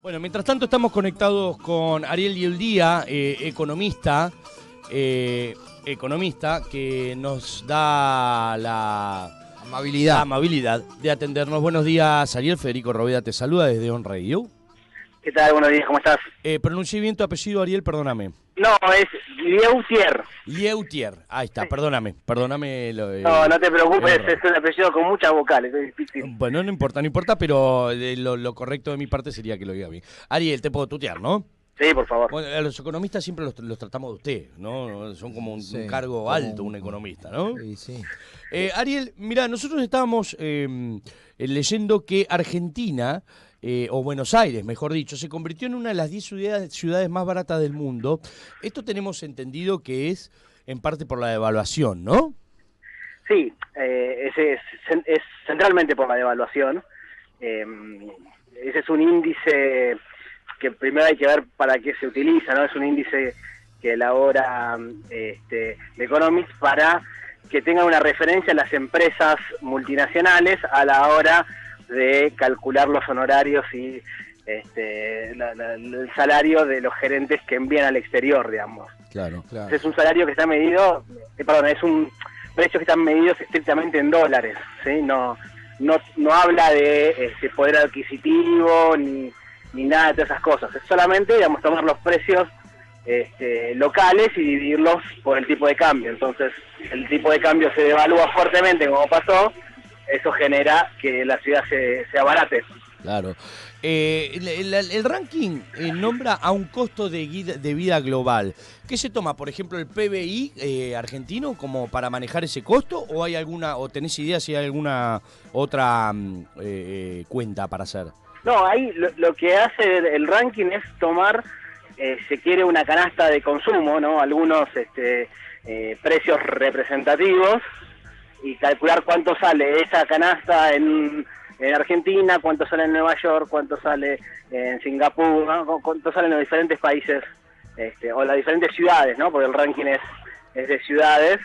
Bueno, mientras tanto estamos conectados con Ariel Yehuldía, economista, que nos da la amabilidad de atendernos. Buenos días, Ariel. Federico Roveda te saluda desde On Radio. ¿Qué tal? Buenos días, ¿cómo estás? Pronuncié bien tu apellido, Ariel, perdóname. No, es Lieutier. Lieutier, ahí está, Sí. perdóname. No te preocupes, es un apellido con muchas vocales, es difícil. Bueno, no importa, pero lo correcto de mi parte sería que lo diga bien. Ariel, te puedo tutear, ¿no? Sí, por favor. Bueno, a los economistas siempre los tratamos de usted, ¿no? Son como un cargo alto, un economista, ¿no? Sí. Ariel, mira, nosotros estábamos leyendo que Argentina, o Buenos Aires, mejor dicho, se convirtió en una de las 10 ciudades más baratas del mundo. Esto tenemos entendido que es en parte por la devaluación, ¿no? Sí, es centralmente por la devaluación. Ese es un índice que primero hay que ver para qué se utiliza, ¿no? Es un índice que elabora The Economist para que tengan una referencia a las empresas multinacionales a la hora de calcular los honorarios y el salario de los gerentes que envían al exterior, digamos. Claro. Es un salario que está medido, es un precio que están medidos estrictamente en dólares, ¿sí? No habla de poder adquisitivo ni nada de todas esas cosas. Es solamente, digamos, tomar los precios locales y dividirlos por el tipo de cambio. Entonces, el tipo de cambio se devalúa fuertemente, como pasó, eso genera que la ciudad se abarate. Claro. El ranking nombra a un costo de vida global. ¿Qué se toma, por ejemplo, el PBI argentino como para manejar ese costo? ¿O hay alguna, o tenés idea si hay alguna otra cuenta para hacer? No, ahí lo que hace el ranking es tomar, se quiere una canasta de consumo, ¿no? Algunos precios representativos y calcular cuánto sale esa canasta en Argentina, cuánto sale en Nueva York, cuánto sale en Singapur, ¿no? Cuánto sale en los diferentes países o las diferentes ciudades, ¿no? Porque el ranking es de ciudades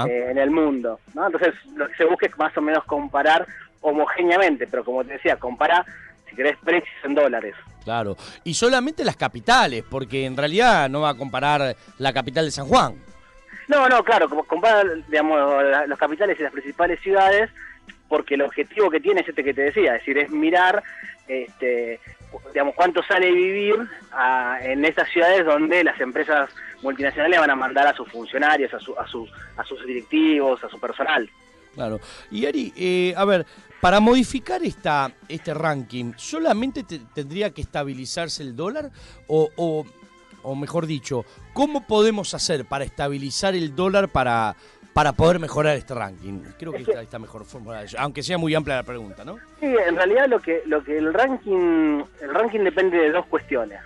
en el mundo, ¿no? Entonces lo que se busca es más o menos comparar homogéneamente, pero como te decía, compara, si querés, precios en dólares. Claro, y solamente las capitales, porque en realidad no va a comparar la capital de San Juan. No, claro, como compara, digamos, los capitales y las principales ciudades, porque el objetivo que tiene es este que te decía, es decir, es mirar, digamos, cuánto sale vivir en estas ciudades donde las empresas multinacionales van a mandar a sus funcionarios, a sus directivos, a su personal. Claro. Y Ari, a ver, para modificar este ranking, ¿solamente tendría que estabilizarse el dólar? O mejor dicho, ¿cómo podemos hacer para estabilizar el dólar para poder mejorar este ranking? Creo que está mejor formulada, aunque sea muy amplia la pregunta, ¿no? Sí, en realidad lo que el ranking depende de dos cuestiones.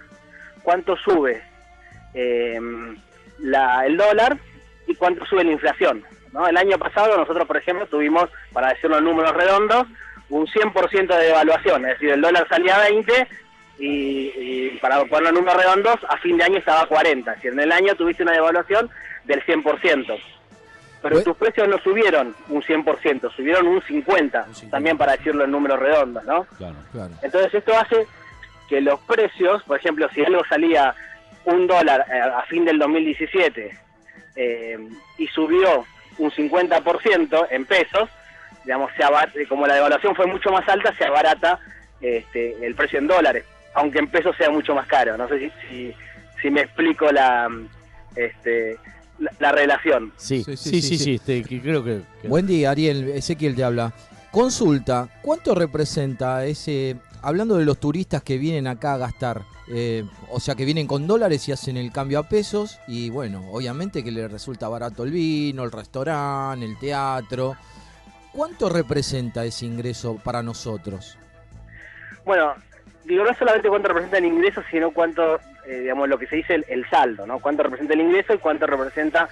¿Cuánto sube el dólar y cuánto sube la inflación? ¿No? El año pasado nosotros, por ejemplo, tuvimos, para decirlo en números redondos, un 100% de devaluación, es decir, el dólar salía a 20 y para ponerlo en números redondos, a fin de año estaba a 40, es decir, en el año tuviste una devaluación del 100%. Pero tus precios no subieron un 100%, subieron un 50%, también para decirlo en números redondos, ¿no? Claro. Entonces esto hace que los precios, por ejemplo, si algo salía $1 a fin del 2017 y subió un 50% en pesos, digamos, como la devaluación fue mucho más alta, se abarata el precio en dólares, aunque en pesos sea mucho más caro. No sé si me explico la relación. Sí, que creo que... Buen día, Ariel. Ezequiel te habla. Consulta, ¿cuánto representa hablando de los turistas que vienen acá a gastar, o sea, que vienen con dólares y hacen el cambio a pesos, y bueno, obviamente que les resulta barato el vino, el restaurante, el teatro? ¿Cuánto representa ese ingreso para nosotros? Bueno, digo, no solamente cuánto representa el ingreso, sino cuánto, digamos, lo que se dice el saldo, ¿no? Cuánto representa el ingreso y cuánto representa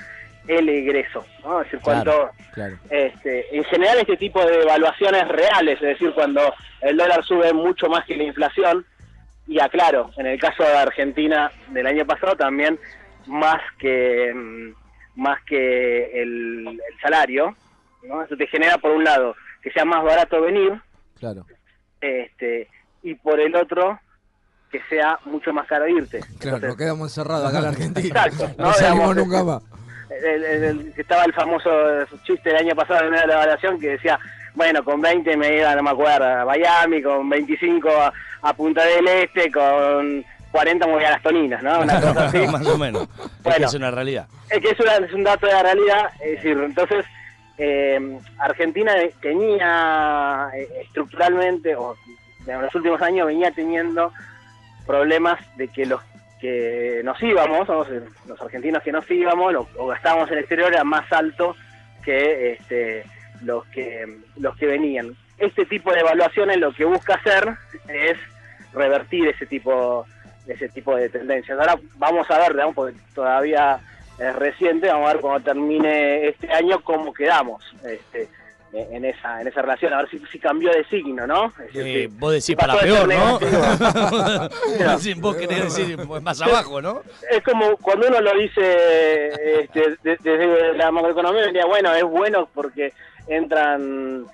el egreso, ¿no? Es decir, cuánto... Claro. En general este tipo de evaluaciones reales, es decir, cuando el dólar sube mucho más que la inflación, y aclaro, en el caso de Argentina del año pasado también más que el salario, ¿no? Eso te genera, por un lado, que sea más barato venir, Claro. y por el otro, que sea mucho más caro irte. Claro, Entonces, nos quedamos encerrados acá en la Argentina. Exacto, No salimos digamos, nunca más. Estaba el famoso chiste del año pasado de una evaluación que decía, bueno, con 20 me iba, no me acuerdo, a Miami, con 25 a Punta del Este, con 40 me voy a las Toninas, ¿no? Una cosa así. Más o menos. Bueno, Es que es una realidad. Es que es un dato de la realidad, es decir, entonces Argentina tenía estructuralmente, o en los últimos años venía teniendo problemas de que los que nos íbamos, los argentinos que nos íbamos o gastábamos en el exterior era más alto que los que venían. Este tipo de evaluaciones lo que busca hacer es revertir ese tipo de tendencias. Ahora vamos a ver, digamos, porque todavía es reciente, vamos a ver cuando termine este año cómo quedamos en esa relación, a ver si cambió de signo, ¿no? Vos decís para peor, ¿no? Vos querés decir más abajo, ¿no? Es como cuando uno lo dice desde la macroeconomía, diría, bueno, es bueno porque entran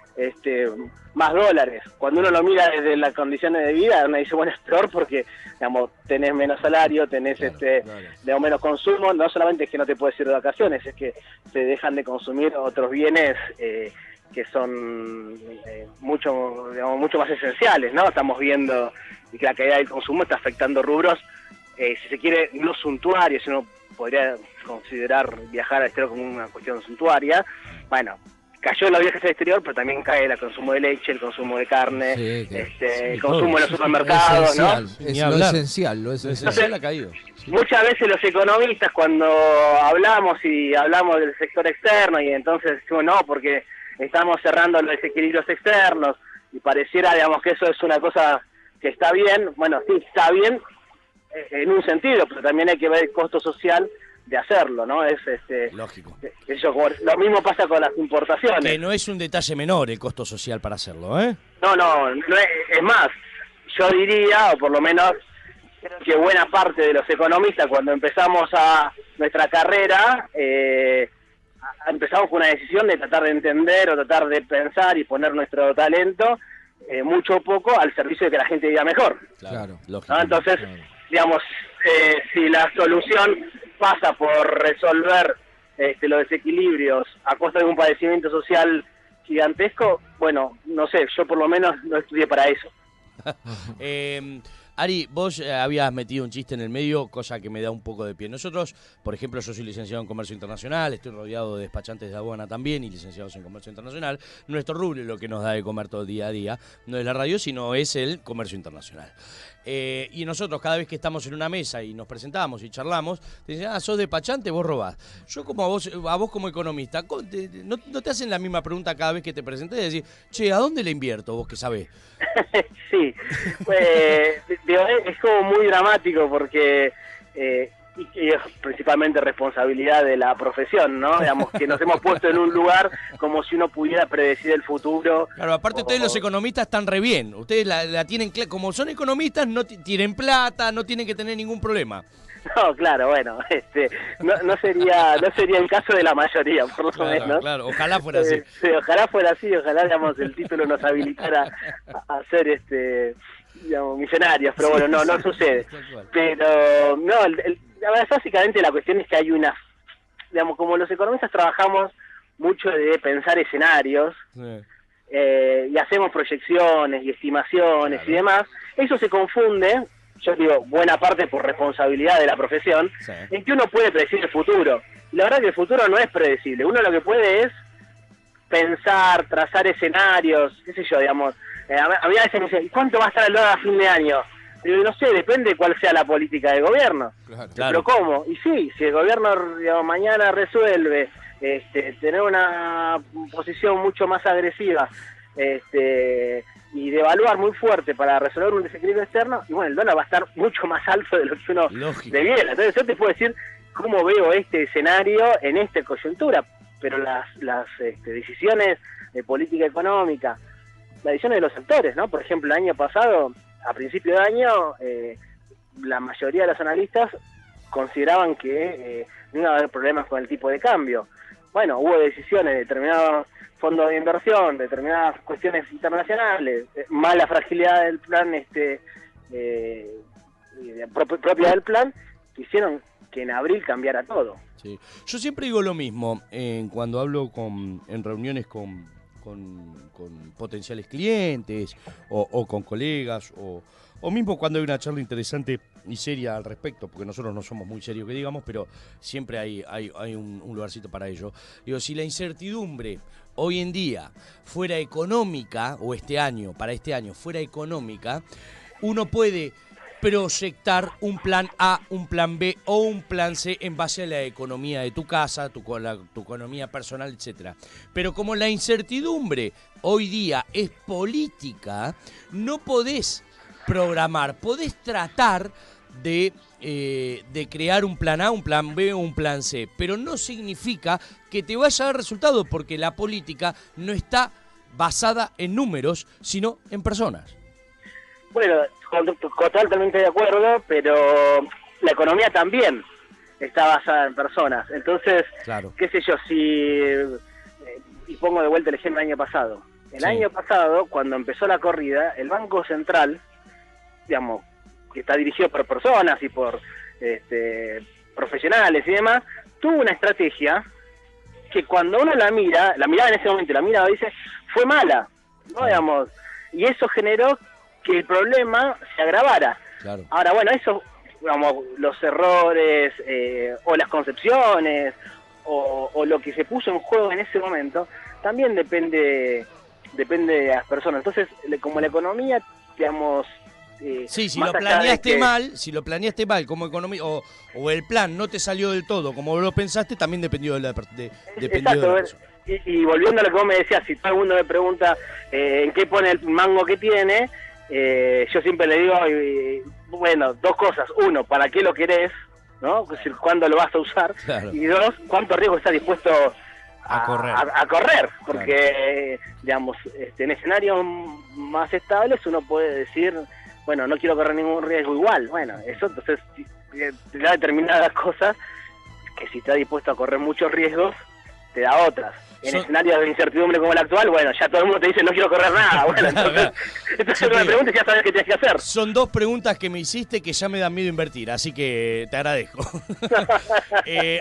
más dólares. Cuando uno lo mira desde las condiciones de vida, uno dice, bueno, es peor porque, digamos, tenés menos salario, tenés digamos, menos consumo. No solamente es que no te puedes ir de vacaciones, es que se dejan de consumir otros bienes que son mucho más esenciales, ¿no? Estamos viendo que la caída del consumo está afectando rubros, si se quiere, no suntuarios, uno podría considerar viajar al exterior como una cuestión suntuaria. Bueno, cayó en los viajes al exterior, pero también cae el consumo de leche, el consumo de carne, el consumo en los supermercados, esencial, ¿no? Es lo esencial, lo esencial ha caído. Muchas veces los economistas cuando hablamos del sector externo y entonces decimos no, porque estamos cerrando los desequilibrios externos y pareciera, digamos, que eso es una cosa que está bien. Bueno, sí, está bien en un sentido, pero también hay que ver el costo social de hacerlo, ¿no? Es lógico. Lo mismo pasa con las importaciones. Que no es un detalle menor el costo social para hacerlo, ¿eh? No es más, yo diría, o por lo menos creo que buena parte de los economistas cuando empezamos a nuestra carrera empezamos con una decisión de tratar de entender o tratar de pensar y poner nuestro talento mucho o poco al servicio de que la gente viva mejor. Claro, ¿no? lógico. Entonces, digamos, si la solución pasa por resolver los desequilibrios a costa de un padecimiento social gigantesco, bueno, no sé, yo por lo menos no estudié para eso. Ari, vos habías metido un chiste en el medio, cosa que me da un poco de pie. Nosotros, por ejemplo, yo soy licenciado en Comercio Internacional, estoy rodeado de despachantes de aduana también y licenciados en Comercio Internacional. Nuestro rubro, lo que nos da de comer todo el día a día, no es la radio, sino es el comercio internacional. Y nosotros, cada vez que estamos en una mesa y nos presentamos y charlamos, te dicen, sos despachante, vos robás. Yo como a vos como economista, ¿no te hacen la misma pregunta cada vez que te presentás y decís, che, ¿a dónde le invierto vos que sabés? Sí, es como muy dramático porque y es principalmente responsabilidad de la profesión, ¿no? Digamos que nos hemos puesto en un lugar como si uno pudiera predecir el futuro. Claro, aparte ustedes los economistas están re bien, ustedes la tienen como son economistas, no tienen plata, no tienen que tener ningún problema. No, claro, bueno, no sería el caso de la mayoría, por lo menos. Claro, ojalá fuera así. Sí, ojalá fuera así, ojalá, digamos, el título nos habilitara a ser, digamos, millonarios, pero bueno, no sucede. Pero, no, la verdad, básicamente la cuestión es que hay una, digamos, como los economistas trabajamos mucho de pensar escenarios, y hacemos proyecciones y estimaciones y demás, eso se confunde, yo digo, buena parte por responsabilidad de la profesión, en que uno puede predecir el futuro. La verdad que el futuro no es predecible, uno lo que puede es pensar, trazar escenarios, qué sé yo, digamos. A mí a veces me dicen, ¿cuánto va a estar el dólar a fin de año? Digo, no sé, depende de cuál sea la política del gobierno. Claro. Pero ¿cómo? Y sí, si el gobierno, digamos, mañana resuelve tener una posición mucho más agresiva y devaluar muy fuerte para resolver un desequilibrio externo, y bueno, el dólar va a estar mucho más alto de lo que uno debiera. Entonces yo te puedo decir cómo veo este escenario en esta coyuntura, pero las decisiones de política económica, las decisiones de los sectores, ¿no? Por ejemplo, el año pasado, a principio de año, la mayoría de los analistas consideraban que no iba a haber problemas con el tipo de cambio. Bueno, hubo decisiones de determinados fondos de inversión, determinadas cuestiones internacionales, más la fragilidad del plan propia del plan, que hicieron que en abril cambiara todo. Sí. Yo siempre digo lo mismo cuando hablo en reuniones con potenciales clientes o con colegas o mismo cuando hay una charla interesante y seria al respecto, porque nosotros no somos muy serios que digamos, pero siempre hay un lugarcito para ello. Digo, si la incertidumbre hoy en día fuera económica, o para este año fuera económica, uno puede proyectar un plan A, un plan B o un plan C en base a la economía de tu casa, tu economía personal, etcétera. Pero como la incertidumbre hoy día es política, no podés programar, podés tratar de crear un plan A, un plan B o un plan C, pero no significa que te vaya a dar resultado, porque la política no está basada en números, sino en personas. Bueno, totalmente de acuerdo, pero la economía también está basada en personas. Entonces, claro, qué sé yo, y pongo de vuelta el ejemplo del año pasado. El año pasado, cuando empezó la corrida, el Banco Central, digamos, que está dirigido por personas y por profesionales y demás, tuvo una estrategia que cuando uno la miraba en ese momento, y dice, fue mala, ¿no? Digamos, y eso generó que el problema se agravara. Claro. Ahora, bueno, eso, digamos, los errores o las concepciones o lo que se puso en juego en ese momento, también depende de las personas. Entonces, como la economía, digamos... sí, si lo planeaste mal como economía, o el plan no te salió del todo como lo pensaste, también dependió de la persona. Y volviendo a lo que vos me decías, si todo el mundo me pregunta en qué pone el mango que tiene, yo siempre le digo, bueno, dos cosas. Uno, ¿para qué lo querés? ¿No? Es decir, ¿cuándo lo vas a usar? Claro. Y dos, ¿cuánto riesgo estás dispuesto a correr? Porque, digamos, en escenarios más estables uno puede decir, bueno, no quiero correr ningún riesgo igual. Bueno, eso entonces te da determinadas cosas que si estás dispuesto a correr muchos riesgos, te da otras. En escenarios de incertidumbre como el actual, bueno, ya todo el mundo te dice no quiero correr nada. Bueno, entonces me preguntas y ya sabes qué tienes que hacer. Son dos preguntas que me hiciste que ya me dan miedo invertir, así que te agradezco.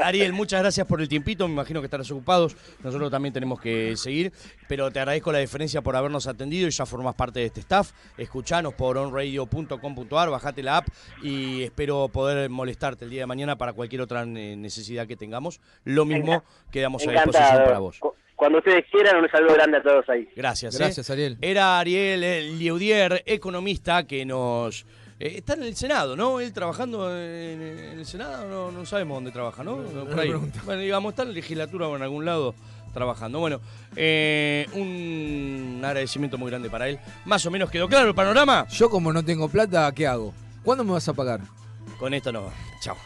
Ariel, muchas gracias por el tiempito, me imagino que estarás ocupados, nosotros también tenemos que seguir, pero te agradezco la deferencia por habernos atendido y ya formás parte de este staff. Escuchanos por onradio.com.ar, bajate la app y espero poder molestarte el día de mañana para cualquier otra necesidad que tengamos. Lo mismo, quedamos a disposición para vos. Cuando ustedes quieran, un saludo grande a todos ahí. Gracias, Ariel. Era Ariel Liudier, economista, que nos... está en el Senado, ¿no? Él trabajando en el Senado, no sabemos dónde trabaja, ¿no? Por ahí. Bueno, digamos, está en la legislatura o en algún lado trabajando. Bueno, un agradecimiento muy grande para él. Más o menos quedó claro el panorama. Yo como no tengo plata, ¿qué hago? ¿Cuándo me vas a pagar? Con esto no. Chao.